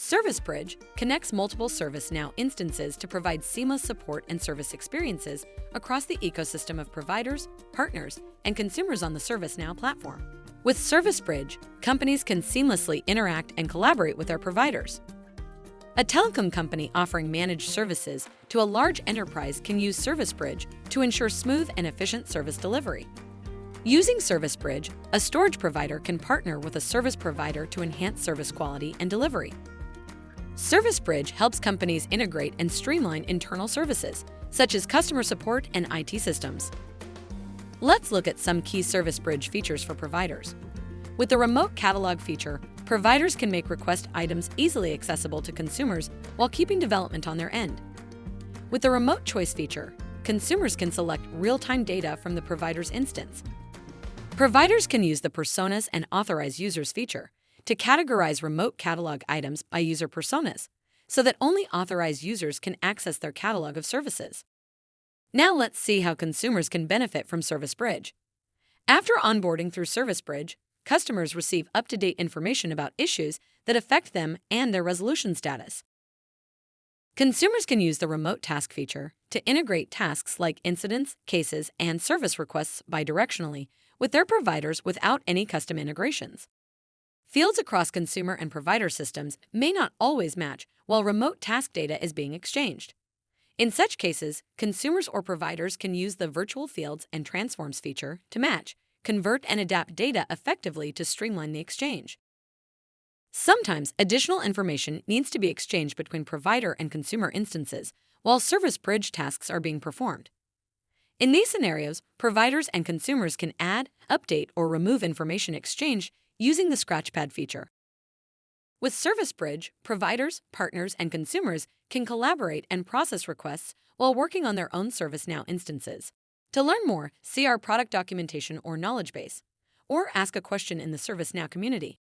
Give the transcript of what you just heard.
Service Bridge connects multiple ServiceNow instances to provide seamless support and service experiences across the ecosystem of providers, partners, and consumers on the ServiceNow platform. With Service Bridge, companies can seamlessly interact and collaborate with their providers. A telecom company offering managed services to a large enterprise can use Service Bridge to ensure smooth and efficient service delivery. Using Service Bridge, a storage provider can partner with a service provider to enhance service quality and delivery. Service Bridge helps companies integrate and streamline internal services, such as customer support and IT systems. Let's look at some key Service Bridge features for providers. With the Remote Catalog feature, providers can make request items easily accessible to consumers while keeping development on their end. With the Remote Choice feature, consumers can select real-time data from the provider's instance. Providers can use the Personas and Authorized Users feature to categorize remote catalog items by user personas, so that only authorized users can access their catalog of services. Now let's see how consumers can benefit from Service Bridge. After onboarding through Service Bridge, customers receive up-to-date information about issues that affect them and their resolution status. Consumers can use the Remote Task feature to integrate tasks like incidents, cases, and service requests bidirectionally with their providers without any custom integrations. Fields across consumer and provider systems may not always match while remote task data is being exchanged. In such cases, consumers or providers can use the Virtual Fields and Transforms feature to match, convert, and adapt data effectively to streamline the exchange. Sometimes additional information needs to be exchanged between provider and consumer instances while Service Bridge tasks are being performed. In these scenarios, providers and consumers can add, update, or remove information exchanged using the Scratchpad feature. With Service Bridge, providers, partners, and consumers can collaborate and process requests while working on their own ServiceNow instances. To learn more, see our product documentation or knowledge base, or ask a question in the ServiceNow community.